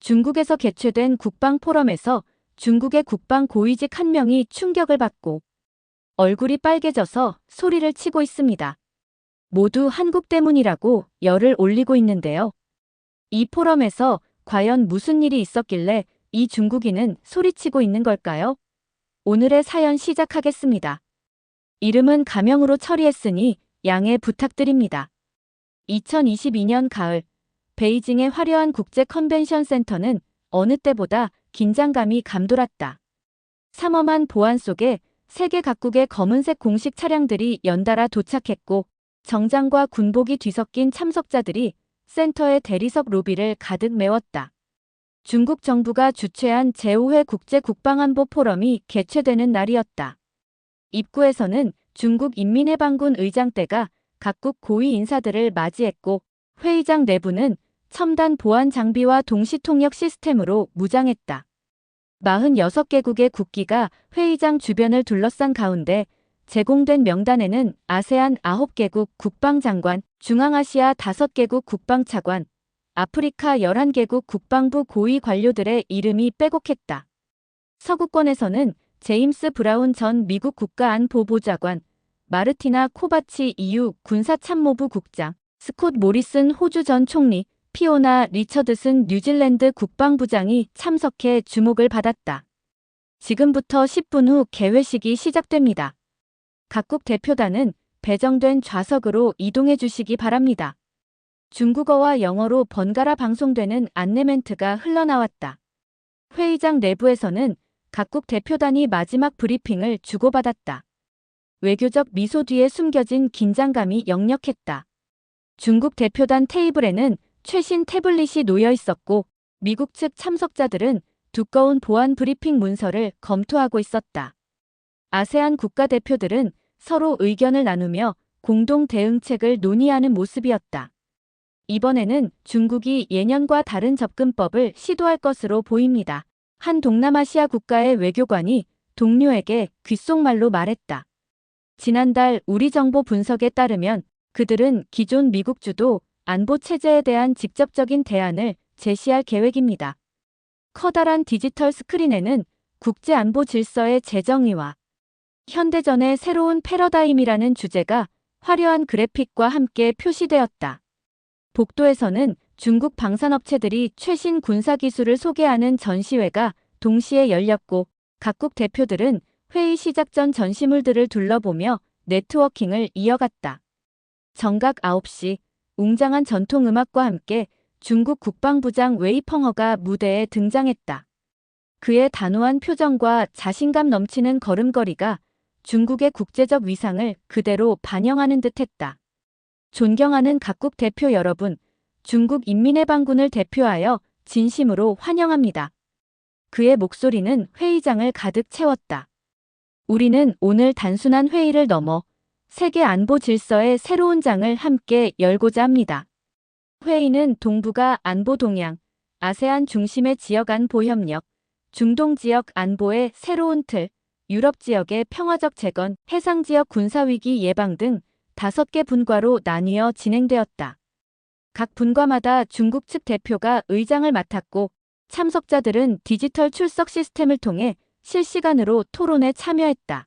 중국에서 개최된 국방 포럼에서 중국의 국방 고위직 한 명이 충격을 받고 얼굴이 빨개져서 소리를 치고 있습니다. 모두 한국 때문이라고 열을 올리고 있는데요. 이 포럼에서 과연 무슨 일이 있었길래 이 중국인은 소리치고 있는 걸까요? 오늘의 사연 시작하겠습니다. 이름은 가명으로 처리했으니 양해 부탁드립니다. 2022년 가을, 베이징의 화려한 국제 컨벤션 센터는 어느 때보다 긴장감이 감돌았다. 삼엄한 보안 속에 세계 각국의 검은색 공식 차량들이 연달아 도착했고 정장과 군복이 뒤섞인 참석자들이 센터의 대리석 로비를 가득 메웠다. 중국 정부가 주최한 제5회 국제 국방안보 포럼이 개최되는 날이었다. 입구에서는 중국 인민해방군 의장대가 각국 고위 인사들을 맞이했고 회의장 내부는 첨단 보안 장비와 동시통역 시스템으로 무장했다. 46개국의 국기가 회의장 주변을 둘러싼 가운데 제공된 명단에는 아세안 9개국 국방장관, 중앙아시아 5개국 국방차관, 아프리카 11개국 국방부 고위 관료들의 이름이 빼곡했다. 서구권에서는 제임스 브라운 전 미국 국가안보보좌관, 마르티나 코바치 EU 군사참모부 국장, 스콧 모리슨 호주 전 총리, 피오나 리처드슨 뉴질랜드 국방부장이 참석해 주목을 받았다. 지금부터 10분 후 개회식이 시작됩니다. 각국 대표단은 배정된 좌석으로 이동해 주시기 바랍니다. 중국어와 영어로 번갈아 방송되는 안내 멘트가 흘러나왔다. 회의장 내부에서는 각국 대표단이 마지막 브리핑을 주고받았다. 외교적 미소 뒤에 숨겨진 긴장감이 역력했다. 중국 대표단 테이블에는 최신 태블릿이 놓여 있었고 미국 측 참석자들은 두꺼운 보안 브리핑 문서를 검토하고 있었다. 아세안 국가대표들은 서로 의견을 나누며 공동 대응책을 논의하는 모습이었다. 이번에는 중국이 예년과 다른 접근법을 시도할 것으로 보입니다. 한 동남아시아 국가의 외교관이 동료에게 귓속말로 말했다. 지난달 우리 정보 분석에 따르면 그들은 기존 미국 주도 안보 체제에 대한 직접적인 대안을 제시할 계획입니다. 커다란 디지털 스크린에는 국제 안보 질서의 재정의와 현대전의 새로운 패러다임이라는 주제가 화려한 그래픽과 함께 표시되었다. 복도에서는 중국 방산업체들이 최신 군사기술을 소개하는 전시회가 동시에 열렸고 각국 대표들은 회의 시작 전 전시물들을 둘러보며 네트워킹을 이어갔다. 정각 9시, 웅장한 전통음악과 함께 중국 국방부장 웨이펑허가 무대에 등장했다. 그의 단호한 표정과 자신감 넘치는 걸음걸이가 중국의 국제적 위상을 그대로 반영하는 듯했다. 존경하는 각국 대표 여러분, 중국 인민해방군을 대표하여 진심으로 환영합니다. 그의 목소리는 회의장을 가득 채웠다. 우리는 오늘 단순한 회의를 넘어 세계 안보 질서의 새로운 장을 함께 열고자 합니다. 회의는 동북아 안보 동향, 아세안 중심의 지역 안보 협력, 중동 지역 안보의 새로운 틀, 유럽 지역의 평화적 재건, 해상 지역 군사위기 예방 등 5개 분과로 나뉘어 진행되었다. 각 분과마다 중국 측 대표가 의장을 맡았고 참석자들은 디지털 출석 시스템을 통해 실시간으로 토론에 참여했다.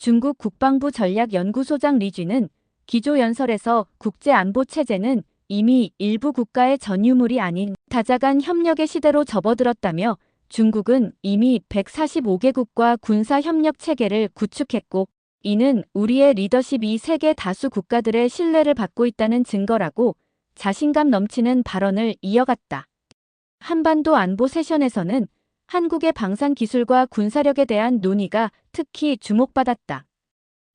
중국 국방부 전략연구소장 리쥐는 기조연설에서 국제안보체제는 이미 일부 국가의 전유물이 아닌 다자간 협력의 시대로 접어들었다며 중국은 이미 145개국과 군사협력 체계를 구축했고 이는 우리의 리더십이 세계 다수 국가들의 신뢰를 받고 있다는 증거라고 자신감 넘치는 발언을 이어갔다. 한반도 안보 세션에서는 한국의 방산 기술과 군사력에 대한 논의가 특히 주목받았다.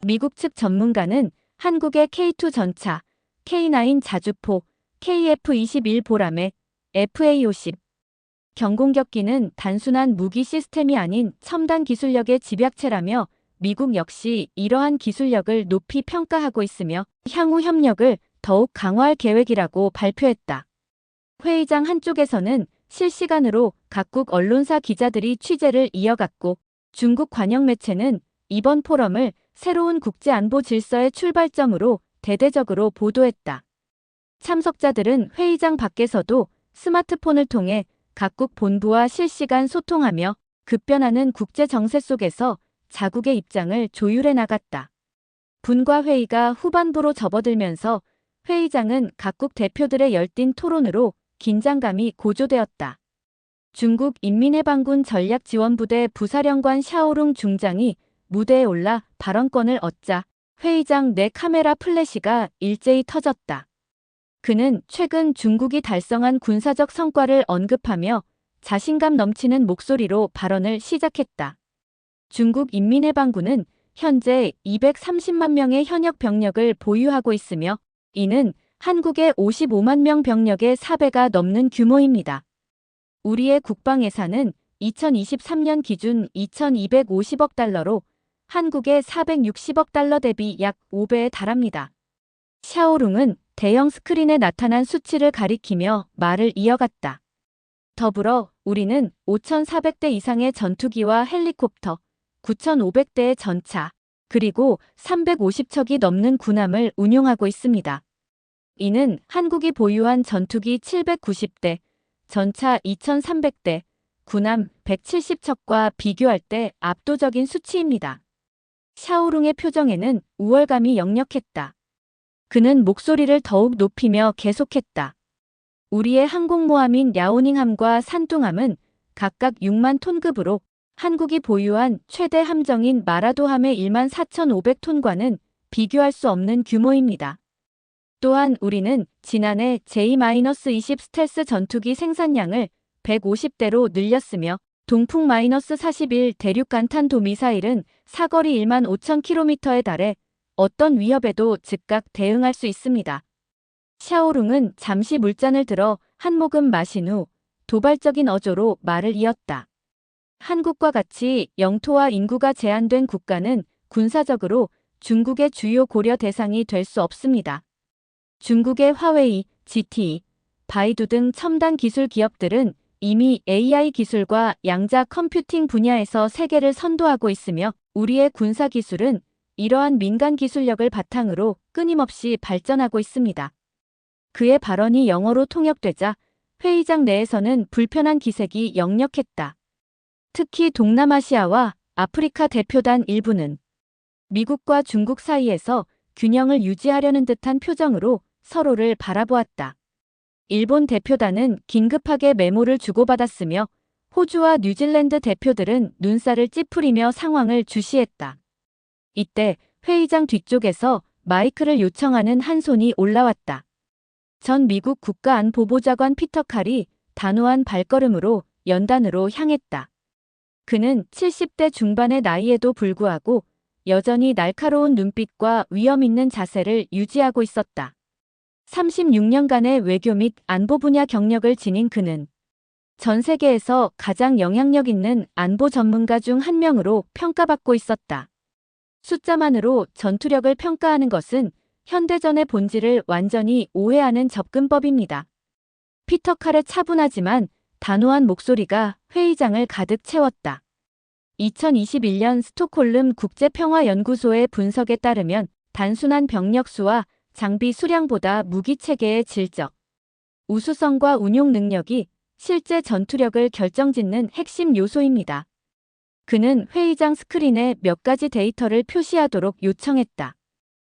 미국 측 전문가는 한국의 K2 전차, K9 자주포, KF-21 보라매, FA-50 경공격기는 단순한 무기 시스템이 아닌 첨단 기술력의 집약체라며 미국 역시 이러한 기술력을 높이 평가하고 있으며 향후 협력을 더욱 강화할 계획이라고 발표했다. 회의장 한쪽에서는 실시간으로 각국 언론사 기자들이 취재를 이어갔고 중국 관영 매체는 이번 포럼을 새로운 국제안보 질서의 출발점으로 대대적으로 보도했다. 참석자들은 회의장 밖에서도 스마트폰을 통해 각국 본부와 실시간 소통하며 급변하는 국제 정세 속에서 자국의 입장을 조율해 나갔다. 분과 회의가 후반부로 접어들면서 회의장은 각국 대표들의 열띤 토론으로 긴장감이 고조되었다. 중국 인민해방군 전략지원부대 부사령관 샤오룽 중장이 무대에 올라 발언권을 얻자 회의장 내 카메라 플래시가 일제히 터졌다. 그는 최근 중국이 달성한 군사적 성과를 언급하며 자신감 넘치는 목소리로 발언을 시작했다. 중국 인민해방군은 현재 230만 명의 현역 병력을 보유하고 있으며 이는 한국의 55만 명 병력의 4배가 넘는 규모입니다. 우리의 국방 예산은 2023년 기준 2,250억 달러로 한국의 460억 달러 대비 약 5배에 달합니다. 샤오룽은 대형 스크린에 나타난 수치를 가리키며 말을 이어갔다. 더불어 우리는 5,400대 이상의 전투기와 헬리콥터, 9,500대의 전차, 그리고 350척이 넘는 군함을 운용하고 있습니다. 이는 한국이 보유한 전투기 790대, 전차 2,300대, 군함 170척과 비교할 때 압도적인 수치입니다. 샤오룽의 표정에는 우월감이 역력했다. 그는 목소리를 더욱 높이며 계속했다. 우리의 항공모함인 랴오닝함과 산둥함은 각각 6만 톤급으로 한국이 보유한 최대 함정인 마라도함의 1만 4,500톤과는 비교할 수 없는 규모입니다. 또한 우리는 지난해 J-20 스텔스 전투기 생산량을 150대로 늘렸으며 동풍-41 대륙 간탄도 미사일은 사거리 1만 5천 킬로미터에 달해 어떤 위협에도 즉각 대응할 수 있습니다. 샤오룽은 잠시 물잔을 들어 한 모금 마신 후 도발적인 어조로 말을 이었다. 한국과 같이 영토와 인구가 제한된 국가는 군사적으로 중국의 주요 고려 대상이 될 수 없습니다. 중국의 화웨이, GTE, 바이두 등 첨단 기술 기업들은 이미 AI 기술과 양자 컴퓨팅 분야에서 세계를 선도하고 있으며 우리의 군사 기술은 이러한 민간 기술력을 바탕으로 끊임없이 발전하고 있습니다. 그의 발언이 영어로 통역되자 회의장 내에서는 불편한 기색이 역력했다. 특히 동남아시아와 아프리카 대표단 일부는 미국과 중국 사이에서 균형을 유지하려는 듯한 표정으로 서로를 바라보았다. 일본 대표단은 긴급하게 메모를 주고받았으며 호주와 뉴질랜드 대표들은 눈살을 찌푸리며 상황을 주시했다. 이때 회의장 뒤쪽에서 마이크를 요청하는 한 손이 올라왔다. 전 미국 국가안보보좌관 피터 칼이 단호한 발걸음으로 연단으로 향했다. 그는 70대 중반의 나이에도 불구하고 여전히 날카로운 눈빛과 위험 있는 자세를 유지하고 있었다. 36년간의 외교 및 안보 분야 경력을 지닌 그는 전 세계에서 가장 영향력 있는 안보 전문가 중 한 명으로 평가받고 있었다. 숫자만으로 전투력을 평가하는 것은 현대전의 본질을 완전히 오해하는 접근법입니다. 피터 칼의 차분하지만 단호한 목소리가 회의장을 가득 채웠다. 2021년 스톡홀름 국제평화연구소의 분석에 따르면 단순한 병력 수와 장비 수량보다 무기 체계의 질적, 우수성과 운용 능력이 실제 전투력을 결정짓는 핵심 요소입니다. 그는 회의장 스크린에 몇 가지 데이터를 표시하도록 요청했다.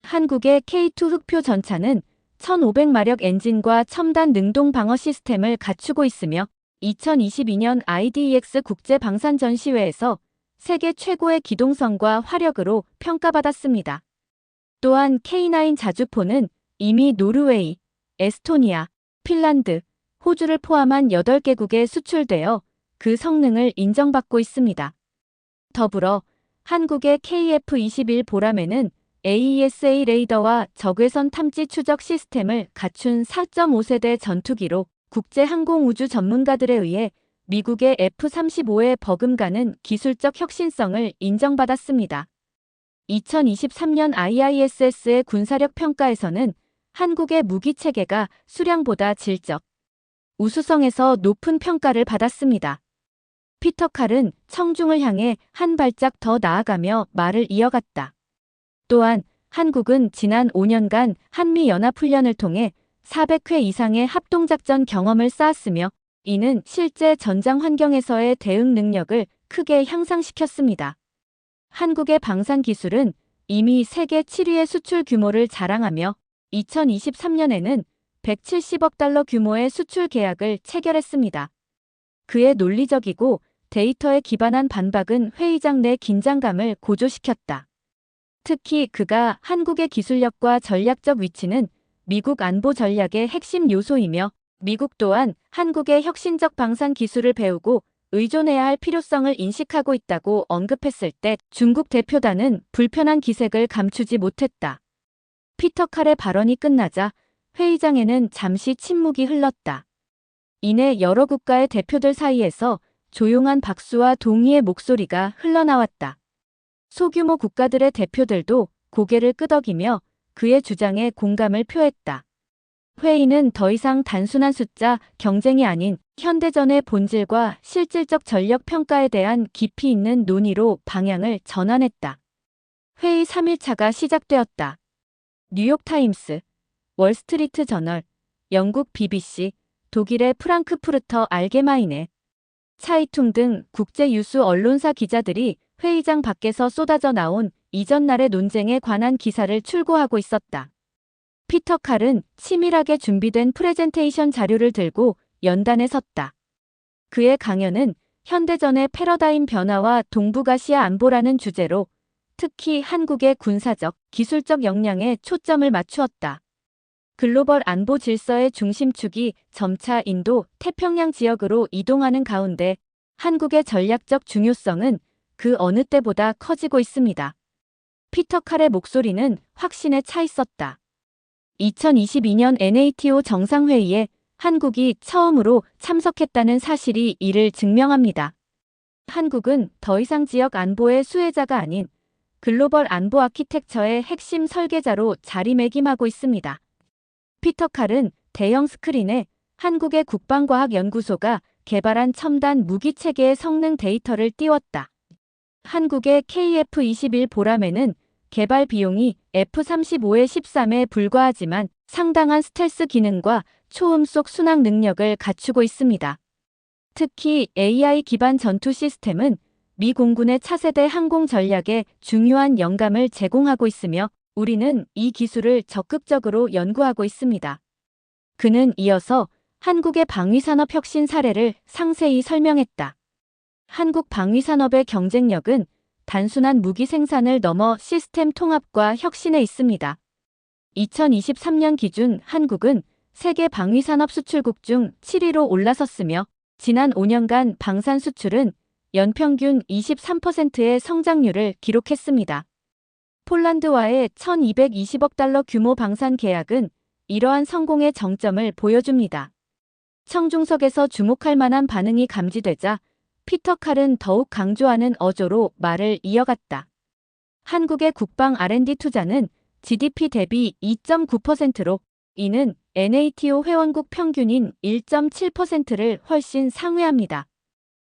한국의 K2 흑표 전차는 1500마력 엔진과 첨단 능동 방어 시스템을 갖추고 있으며 2022년 IDEX 국제방산전시회에서 세계 최고의 기동성과 화력으로 평가받았습니다. 또한 K9 자주포는 이미 노르웨이, 에스토니아, 핀란드, 호주를 포함한 8개국에 수출되어 그 성능을 인정받고 있습니다. 더불어 한국의 KF-21 보람에는 AESA 레이더와 적외선 탐지 추적 시스템을 갖춘 4.5세대 전투기로 국제항공우주 전문가들에 의해 미국의 F-35에 버금가는 기술적 혁신성을 인정받았습니다. 2023년 IISS의 군사력 평가에서는 한국의 무기체계가 수량보다 질적, 우수성에서 높은 평가를 받았습니다. 피터 칼은 청중을 향해 한 발짝 더 나아가며 말을 이어갔다. 또한 한국은 지난 5년간 한미연합훈련을 통해 400회 이상의 합동작전 경험을 쌓았으며 이는 실제 전장 환경에서의 대응 능력을 크게 향상시켰습니다. 한국의 방산 기술은 이미 세계 7위의 수출 규모를 자랑하며 2023년에는 170억 달러 규모의 수출 계약을 체결했습니다. 그의 논리적이고 데이터에 기반한 반박은 회의장 내 긴장감을 고조시켰다. 특히 그가 한국의 기술력과 전략적 위치는 미국 안보 전략의 핵심 요소이며 미국 또한 한국의 혁신적 방산 기술을 배우고 의존해야 할 필요성을 인식하고 있다고 언급했을 때 중국 대표단은 불편한 기색을 감추지 못했다. 피터 칼의 발언이 끝나자 회의장에는 잠시 침묵이 흘렀다. 이내 여러 국가의 대표들 사이에서 조용한 박수와 동의의 목소리가 흘러나왔다. 소규모 국가들의 대표들도 고개를 끄덕이며 그의 주장에 공감을 표했다. 회의는 더 이상 단순한 숫자 경쟁이 아닌 현대전의 본질과 실질적 전력 평가에 대한 깊이 있는 논의로 방향을 전환했다. 회의 3일차가 시작되었다. 뉴욕타임스, 월스트리트 저널, 영국 BBC, 독일의 프랑크푸르터 알게마이네, 차이퉁 등 국제 유수 언론사 기자들이 회의장 밖에서 쏟아져 나온 이전날의 논쟁에 관한 기사를 출고하고 있었다. 피터 칼은 치밀하게 준비된 프레젠테이션 자료를 들고 연단에 섰다. 그의 강연은 현대전의 패러다임 변화와 동북아시아 안보라는 주제로 특히 한국의 군사적, 기술적 역량에 초점을 맞추었다. 글로벌 안보 질서의 중심축이 점차 인도, 태평양 지역으로 이동하는 가운데 한국의 전략적 중요성은 그 어느 때보다 커지고 있습니다. 피터 칼의 목소리는 확신에 차 있었다. 2022년 NATO 정상회의에 한국이 처음으로 참석했다는 사실이 이를 증명합니다. 한국은 더 이상 지역 안보의 수혜자가 아닌 글로벌 안보 아키텍처의 핵심 설계자로 자리매김하고 있습니다. 피터 칼은 대형 스크린에 한국의 국방과학연구소가 개발한 첨단 무기체계의 성능 데이터를 띄웠다. 한국의 KF-21 보람에는 개발 비용이 F-35의 13에 불과하지만 상당한 스텔스 기능과 초음속 순항 능력을 갖추고 있습니다. 특히 AI 기반 전투 시스템은 미 공군의 차세대 항공 전략에 중요한 영감을 제공하고 있으며 우리는 이 기술을 적극적으로 연구하고 있습니다. 그는 이어서 한국의 방위산업 혁신 사례를 상세히 설명했다. 한국 방위산업의 경쟁력은 단순한 무기 생산을 넘어 시스템 통합과 혁신에 있습니다. 2023년 기준 한국은 세계 방위산업 수출국 중 7위로 올라섰으며 지난 5년간 방산 수출은 연평균 23%의 성장률을 기록했습니다. 폴란드와의 1220억 달러 규모 방산 계약은 이러한 성공의 정점을 보여줍니다. 청중석에서 주목할 만한 반응이 감지되자 피터 칼은 더욱 강조하는 어조로 말을 이어갔다. 한국의 국방 R&D 투자는 GDP 대비 2.9%로 이는 NATO 회원국 평균인 1.7%를 훨씬 상회합니다.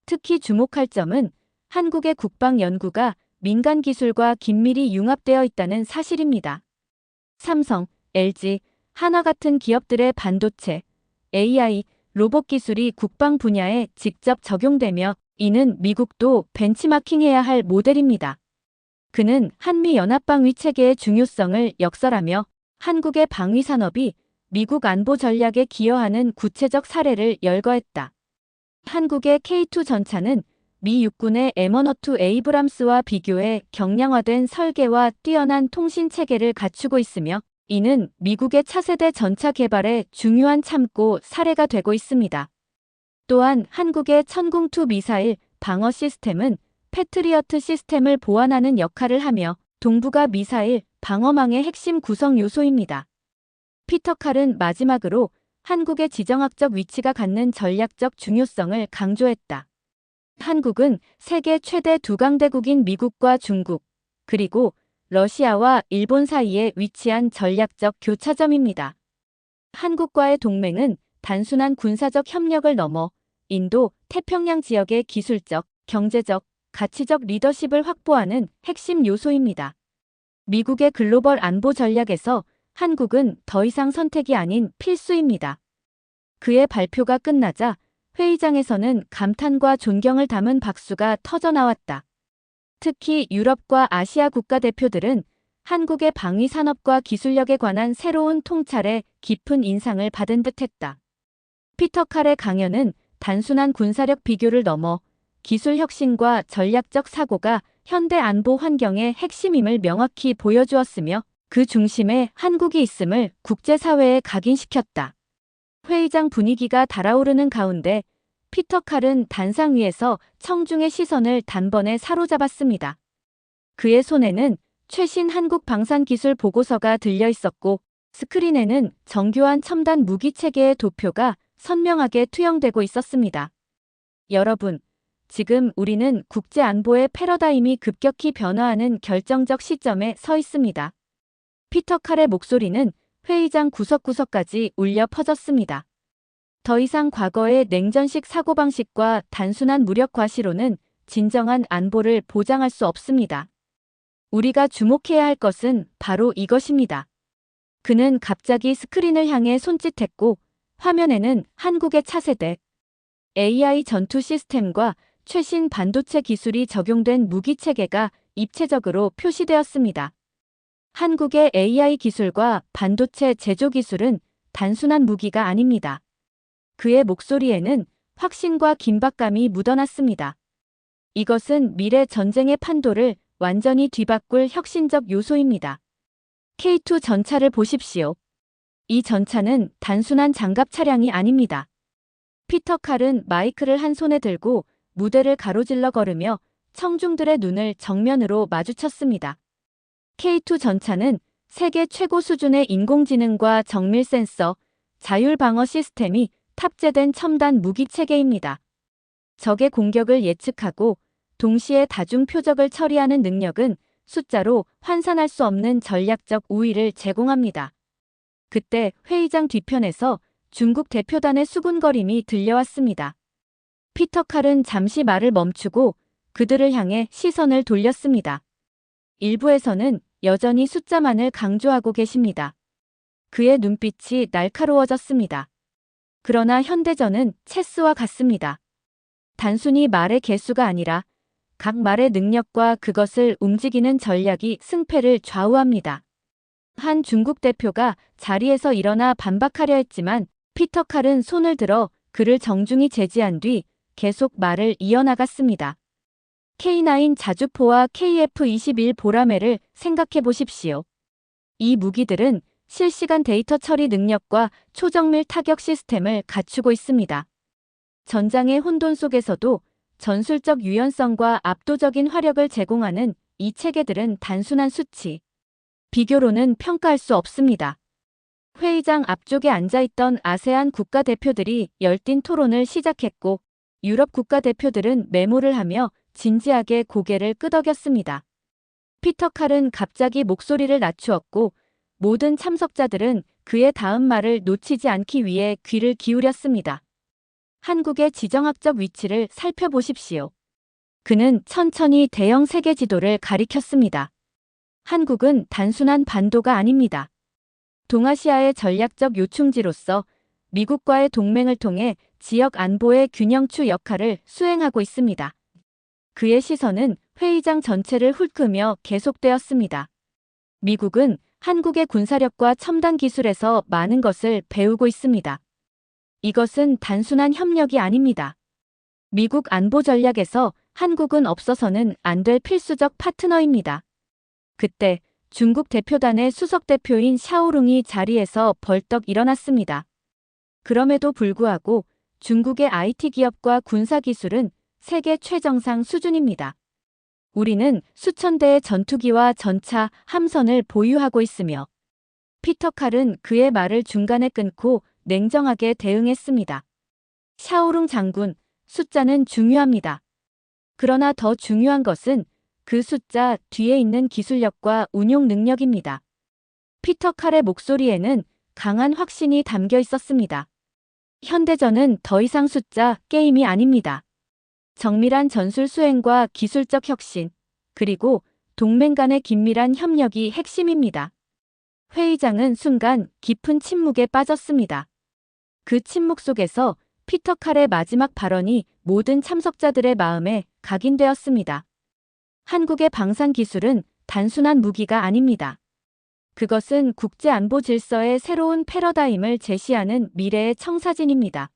특히 주목할 점은 한국의 국방 연구가 민간 기술과 긴밀히 융합되어 있다는 사실입니다. 삼성, LG, 한화 같은 기업들의 반도체, AI, 로봇 기술이 국방 분야에 직접 적용되며 이는 미국도 벤치마킹해야 할 모델입니다. 그는 한미 연합방위 체계의 중요성을 역설하며 한국의 방위 산업이 미국 안보 전략에 기여하는 구체적 사례를 열거했다. 한국의 K2 전차는 미 육군의 M102 에이브람스와 비교해 경량화된 설계와 뛰어난 통신 체계를 갖추고 있으며 이는 미국의 차세대 전차 개발에 중요한 참고 사례가 되고 있습니다. 또한 한국의 천궁2 미사일 방어 시스템은 패트리어트 시스템을 보완하는 역할을 하며 동북아 미사일 방어망의 핵심 구성 요소입니다. 피터 칼은 마지막으로 한국의 지정학적 위치가 갖는 전략적 중요성을 강조했다. 한국은 세계 최대 두 강대국인 미국과 중국, 그리고 러시아와 일본 사이에 위치한 전략적 교차점입니다. 한국과의 동맹은 단순한 군사적 협력을 넘어 인도, 태평양 지역의 기술적, 경제적, 가치적 리더십을 확보하는 핵심 요소입니다. 미국의 글로벌 안보 전략에서 한국은 더 이상 선택이 아닌 필수입니다. 그의 발표가 끝나자 회의장에서는 감탄과 존경을 담은 박수가 터져나왔다. 특히 유럽과 아시아 국가대표들은 한국의 방위 산업과 기술력에 관한 새로운 통찰에 깊은 인상을 받은 듯했다. 피터 칼의 강연은 단순한 군사력 비교를 넘어 기술 혁신과 전략적 사고가 현대 안보 환경의 핵심임을 명확히 보여주었으며 그 중심에 한국이 있음을 국제사회에 각인시켰다. 회의장 분위기가 달아오르는 가운데 피터 칼은 단상 위에서 청중의 시선을 단번에 사로잡았습니다. 그의 손에는 최신 한국 방산기술 보고서가 들려 있었고 스크린에는 정교한 첨단 무기체계의 도표가 선명하게 투영되고 있었습니다. 여러분, 지금 우리는 국제안보의 패러다임이 급격히 변화하는 결정적 시점에 서 있습니다. 피터 칼의 목소리는 회의장 구석구석까지 울려 퍼졌습니다. 더 이상 과거의 냉전식 사고방식과 단순한 무력 과시로는 진정한 안보를 보장할 수 없습니다. 우리가 주목해야 할 것은 바로 이것입니다. 그는 갑자기 스크린을 향해 손짓했고 화면에는 한국의 차세대 AI 전투 시스템과 최신 반도체 기술이 적용된 무기체계가 입체적으로 표시되었습니다. 한국의 AI 기술과 반도체 제조 기술은 단순한 무기가 아닙니다. 그의 목소리에는 확신과 긴박감이 묻어났습니다. 이것은 미래 전쟁의 판도를 완전히 뒤바꿀 혁신적 요소입니다. K2 전차를 보십시오. 이 전차는 단순한 장갑 차량이 아닙니다. 피터 칼은 마이크를 한 손에 들고 무대를 가로질러 걸으며 청중들의 눈을 정면으로 마주쳤습니다. K2 전차는 세계 최고 수준의 인공지능과 정밀 센서, 자율 방어 시스템이 탑재된 첨단 무기 체계입니다. 적의 공격을 예측하고 동시에 다중 표적을 처리하는 능력은 숫자로 환산할 수 없는 전략적 우위를 제공합니다. 그때 회의장 뒤편에서 중국 대표단의 수군거림이 들려왔습니다. 피터 칼은 잠시 말을 멈추고 그들을 향해 시선을 돌렸습니다. 일부에서는 여전히 숫자만을 강조하고 계십니다. 그의 눈빛이 날카로워졌습니다. 그러나 현대전은 체스와 같습니다. 단순히 말의 개수가 아니라 각 말의 능력과 그것을 움직이는 전략이 승패를 좌우합니다. 한 중국 대표가 자리에서 일어나 반박하려 했지만 피터 칼은 손을 들어 그를 정중히 제지한 뒤 계속 말을 이어나갔습니다. K9 자주포와 KF-21 보라매를 생각해 보십시오. 이 무기들은 실시간 데이터 처리 능력과 초정밀 타격 시스템을 갖추고 있습니다. 전장의 혼돈 속에서도 전술적 유연성과 압도적인 화력을 제공하는 이 체계들은 단순한 수치, 비교로는 평가할 수 없습니다. 회의장 앞쪽에 앉아있던 아세안 국가대표들이 열띤 토론을 시작했고 유럽 국가대표들은 메모를 하며 진지하게 고개를 끄덕였습니다. 피터 칼은 갑자기 목소리를 낮추었고 모든 참석자들은 그의 다음 말을 놓치지 않기 위해 귀를 기울였습니다. 한국의 지정학적 위치를 살펴보십시오. 그는 천천히 대형 세계 지도를 가리켰습니다. 한국은 단순한 반도가 아닙니다. 동아시아의 전략적 요충지로서 미국과의 동맹을 통해 지역 안보의 균형추 역할을 수행하고 있습니다. 그의 시선은 회의장 전체를 훑으며 계속되었습니다. 미국은 한국의 군사력과 첨단 기술에서 많은 것을 배우고 있습니다. 이것은 단순한 협력이 아닙니다. 미국 안보 전략에서 한국은 없어서는 안 될 필수적 파트너입니다. 그때 중국 대표단의 수석 대표인 샤오룽이 자리에서 벌떡 일어났습니다. 그럼에도 불구하고 중국의 IT 기업과 군사 기술은 세계 최정상 수준입니다. 우리는 수천 대의 전투기와 전차, 함선을 보유하고 있으며 피터 칼은 그의 말을 중간에 끊고 냉정하게 대응했습니다. 샤오룽 장군, 숫자는 중요합니다. 그러나 더 중요한 것은 그 숫자 뒤에 있는 기술력과 운용 능력입니다. 피터 칼의 목소리에는 강한 확신이 담겨 있었습니다. 현대전은 더 이상 숫자 게임이 아닙니다. 정밀한 전술 수행과 기술적 혁신, 그리고 동맹 간의 긴밀한 협력이 핵심입니다. 회의장은 순간 깊은 침묵에 빠졌습니다. 그 침묵 속에서 피터 칼의 마지막 발언이 모든 참석자들의 마음에 각인되었습니다. 한국의 방산 기술은 단순한 무기가 아닙니다. 그것은 국제 안보 질서의 새로운 패러다임을 제시하는 미래의 청사진입니다.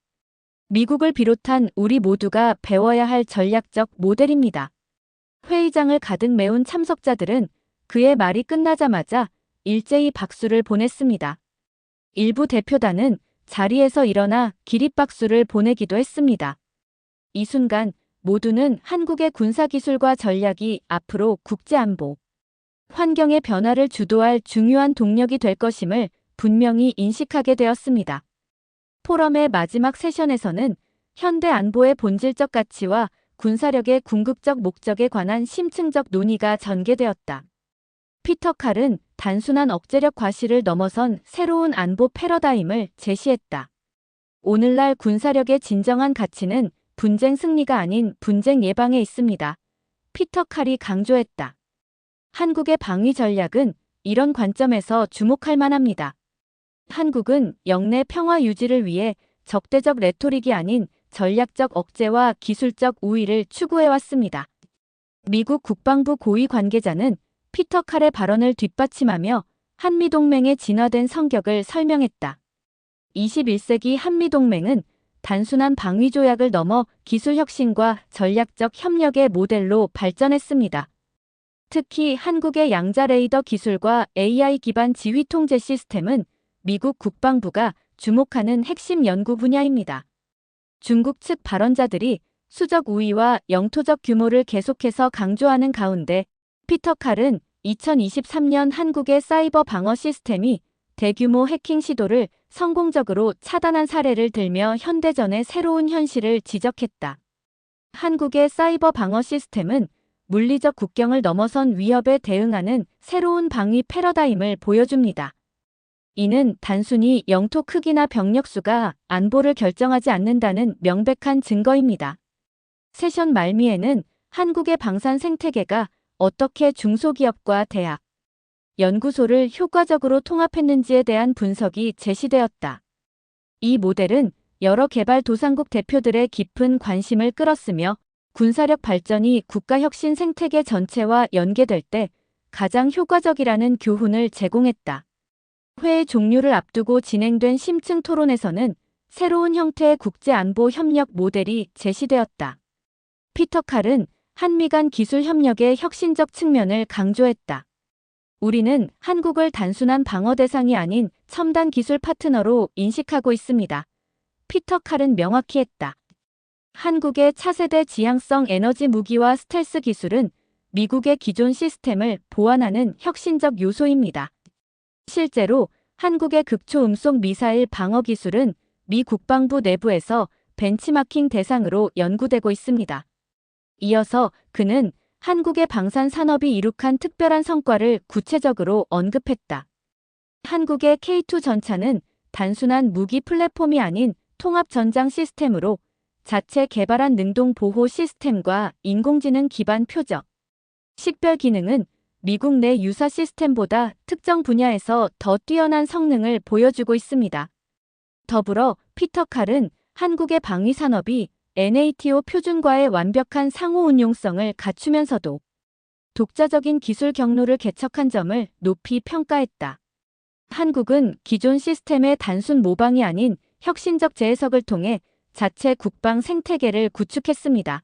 미국을 비롯한 우리 모두가 배워야 할 전략적 모델입니다. 회의장을 가득 메운 참석자들은 그의 말이 끝나자마자 일제히 박수를 보냈습니다. 일부 대표단은 자리에서 일어나 기립박수를 보내기도 했습니다. 이 순간 모두는 한국의 군사기술과 전략이 앞으로 국제안보, 환경의 변화를 주도할 중요한 동력이 될 것임을 분명히 인식하게 되었습니다. 포럼의 마지막 세션에서는 현대 안보의 본질적 가치와 군사력의 궁극적 목적에 관한 심층적 논의가 전개되었다. 피터 칼은 단순한 억제력 과시를 넘어선 새로운 안보 패러다임을 제시했다. 오늘날 군사력의 진정한 가치는 분쟁 승리가 아닌 분쟁 예방에 있습니다. 피터 칼이 강조했다. 한국의 방위 전략은 이런 관점에서 주목할 만합니다. 한국은 영내 평화 유지를 위해 적대적 레토릭이 아닌 전략적 억제와 기술적 우위를 추구해왔습니다. 미국 국방부 고위 관계자는 피터 칼의 발언을 뒷받침하며 한미동맹의 진화된 성격을 설명했다. 21세기 한미동맹은 단순한 방위조약을 넘어 기술혁신과 전략적 협력의 모델로 발전했습니다. 특히 한국의 양자 레이더 기술과 AI 기반 지휘 통제 시스템은 미국 국방부가 주목하는 핵심 연구 분야입니다. 중국 측 발언자들이 수적 우위와 영토적 규모를 계속해서 강조하는 가운데 피터 칼은 2023년 한국의 사이버 방어 시스템이 대규모 해킹 시도를 성공적으로 차단한 사례를 들며 현대전의 새로운 현실을 지적했다. 한국의 사이버 방어 시스템은 물리적 국경을 넘어선 위협에 대응하는 새로운 방위 패러다임을 보여줍니다. 이는 단순히 영토 크기나 병력 수가 안보를 결정하지 않는다는 명백한 증거입니다. 세션 말미에는 한국의 방산 생태계가 어떻게 중소기업과 대학, 연구소를 효과적으로 통합했는지에 대한 분석이 제시되었다. 이 모델은 여러 개발도상국 대표들의 깊은 관심을 끌었으며 군사력 발전이 국가혁신 생태계 전체와 연계될 때 가장 효과적이라는 교훈을 제공했다. 회의 종료를 앞두고 진행된 심층 토론에서는 새로운 형태의 국제안보 협력 모델이 제시되었다. 피터 칼은 한미 간 기술 협력의 혁신적 측면을 강조했다. 우리는 한국을 단순한 방어 대상이 아닌 첨단 기술 파트너로 인식하고 있습니다. 피터 칼은 명확히 했다. 한국의 차세대 지향성 에너지 무기와 스텔스 기술은 미국의 기존 시스템을 보완하는 혁신적 요소입니다. 실제로 한국의 극초음속 미사일 방어 기술은 미 국방부 내부에서 벤치마킹 대상으로 연구되고 있습니다. 이어서 그는 한국의 방산 산업이 이룩한 특별한 성과를 구체적으로 언급했다. 한국의 K2 전차는 단순한 무기 플랫폼이 아닌 통합 전장 시스템으로 자체 개발한 능동 보호 시스템과 인공지능 기반 표적, 식별 기능은 미국 내 유사 시스템보다 특정 분야에서 더 뛰어난 성능을 보여주고 있습니다. 더불어 피터 칼은 한국의 방위 산업이 NATO 표준과의 완벽한 상호 운용성을 갖추면서도 독자적인 기술 경로를 개척한 점을 높이 평가했다. 한국은 기존 시스템의 단순 모방이 아닌 혁신적 재해석을 통해 자체 국방 생태계를 구축했습니다.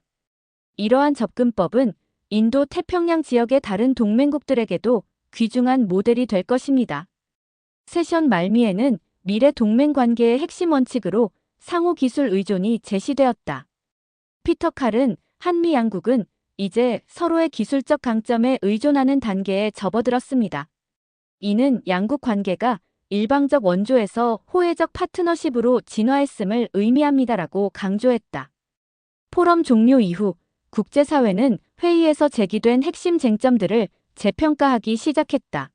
이러한 접근법은 인도 태평양 지역의 다른 동맹국들에게도 귀중한 모델이 될 것입니다. 세션 말미에는 미래 동맹 관계의 핵심 원칙으로 상호 기술 의존이 제시되었다. 피터 칼은 한미 양국은 이제 서로의 기술적 강점에 의존하는 단계에 접어들었습니다. 이는 양국 관계가 일방적 원조에서 호혜적 파트너십으로 진화했음을 의미합니다라고 강조했다. 포럼 종료 이후 국제사회는 회의에서 제기된 핵심 쟁점들을 재평가하기 시작했다.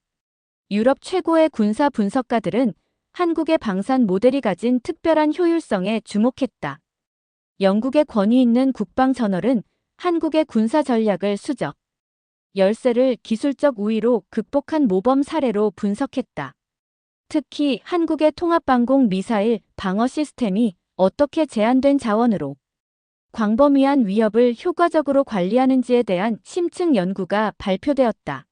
유럽 최고의 군사 분석가들은 한국의 방산 모델이 가진 특별한 효율성에 주목했다. 영국의 권위 있는 국방저널은 한국의 군사 전략을 수적, 열세를 기술적 우위로 극복한 모범 사례로 분석했다. 특히 한국의 통합방공 미사일 방어 시스템이 어떻게 제한된 자원으로 광범위한 위협을 효과적으로 관리하는지에 대한 심층 연구가 발표되었다.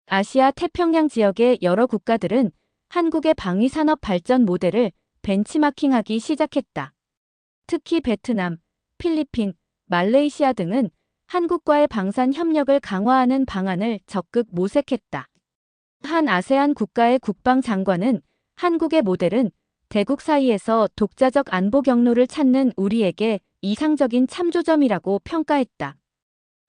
아시아 태평양 지역의 여러 국가들은 한국의 방위산업 발전 모델을 벤치마킹하기 시작했다. 특히 베트남, 필리핀, 말레이시아 등은 한국과의 방산 협력을 강화하는 방안을 적극 모색했다. 한 아세안 국가의 국방장관은 한국의 모델은 대국 사이에서 독자적 안보 경로를 찾는 우리에게 이상적인 참조점이라고 평가했다.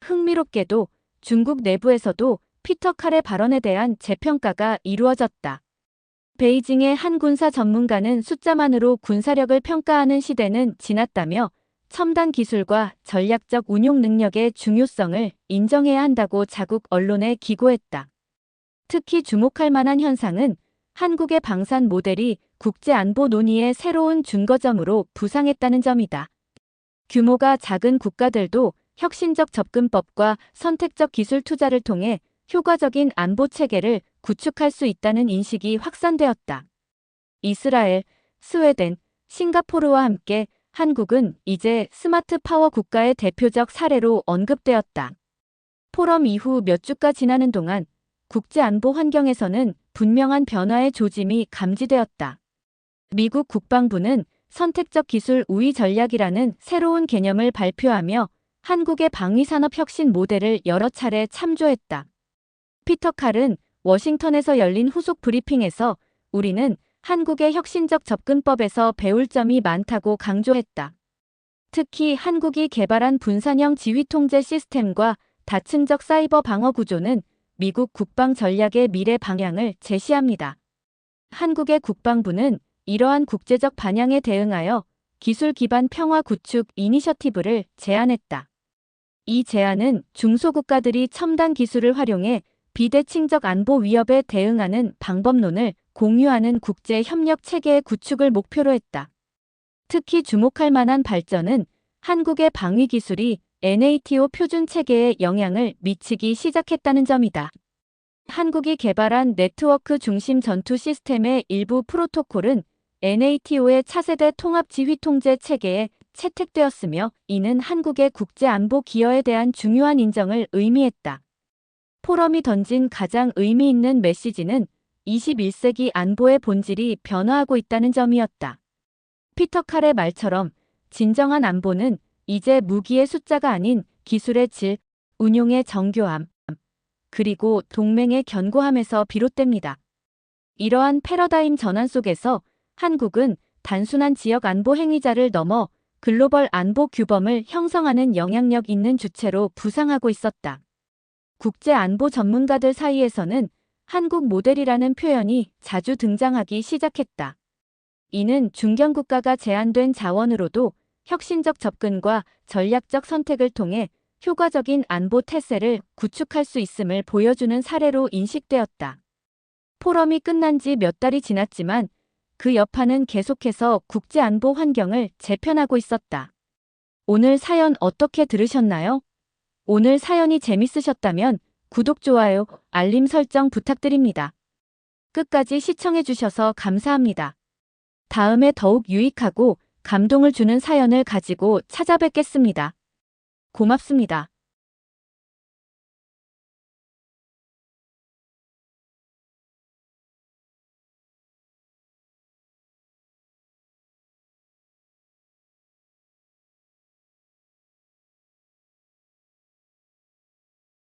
흥미롭게도 중국 내부에서도 피터 칼의 발언에 대한 재평가가 이루어졌다. 베이징의 한 군사 전문가는 숫자만으로 군사력을 평가하는 시대는 지났다며 첨단 기술과 전략적 운용 능력의 중요성을 인정해야 한다고 자국 언론에 기고했다. 특히 주목할 만한 현상은 한국의 방산 모델이 국제안보 논의의 새로운 준거점으로 부상했다는 점이다. 규모가 작은 국가들도 혁신적 접근법과 선택적 기술 투자를 통해 효과적인 안보 체계를 구축할 수 있다는 인식이 확산되었다. 이스라엘, 스웨덴, 싱가포르와 함께 한국은 이제 스마트 파워 국가의 대표적 사례로 언급되었다. 포럼 이후 몇 주가 지나는 동안 국제안보 환경에서는 분명한 변화의 조짐이 감지되었다. 미국 국방부는 선택적 기술 우위 전략이라는 새로운 개념을 발표하며 한국의 방위산업 혁신 모델을 여러 차례 참조했다. 피터 칼은 워싱턴에서 열린 후속 브리핑에서 우리는 한국의 혁신적 접근법에서 배울 점이 많다고 강조했다. 특히 한국이 개발한 분산형 지휘통제 시스템과 다층적 사이버 방어 구조는 미국 국방 전략의 미래 방향을 제시합니다. 한국의 국방부는 이러한 국제적 반향에 대응하여 기술 기반 평화 구축 이니셔티브를 제안했다. 이 제안은 중소국가들이 첨단 기술을 활용해 비대칭적 안보 위협에 대응하는 방법론을 공유하는 국제 협력 체계의 구축을 목표로 했다. 특히 주목할 만한 발전은 한국의 방위 기술이 NATO 표준 체계에 영향을 미치기 시작했다는 점이다. 한국이 개발한 네트워크 중심 전투 시스템의 일부 프로토콜은 NATO의 차세대 통합 지휘 통제 체계에 채택되었으며 이는 한국의 국제 안보 기여에 대한 중요한 인정을 의미했다. 포럼이 던진 가장 의미 있는 메시지는 21세기 안보의 본질이 변화하고 있다는 점이었다. 피터 칼의 말처럼 진정한 안보는 이제 무기의 숫자가 아닌 기술의 질, 운용의 정교함, 그리고 동맹의 견고함에서 비롯됩니다. 이러한 패러다임 전환 속에서 한국은 단순한 지역 안보 행위자를 넘어 글로벌 안보 규범을 형성하는 영향력 있는 주체로 부상하고 있었다. 국제 안보 전문가들 사이에서는 한국 모델이라는 표현이 자주 등장하기 시작했다. 이는 중견 국가가 제한된 자원으로도 혁신적 접근과 전략적 선택을 통해 효과적인 안보 태세를 구축할 수 있음을 보여주는 사례로 인식되었다. 포럼이 끝난 지 몇 달이 지났지만 그 여파는 계속해서 국제 안보 환경을 재편하고 있었다. 오늘 사연 어떻게 들으셨나요? 오늘 사연이 재밌으셨다면 구독, 좋아요, 알림 설정 부탁드립니다. 끝까지 시청해주셔서 감사합니다. 다음에 더욱 유익하고 감동을 주는 사연을 가지고 찾아뵙겠습니다. 고맙습니다.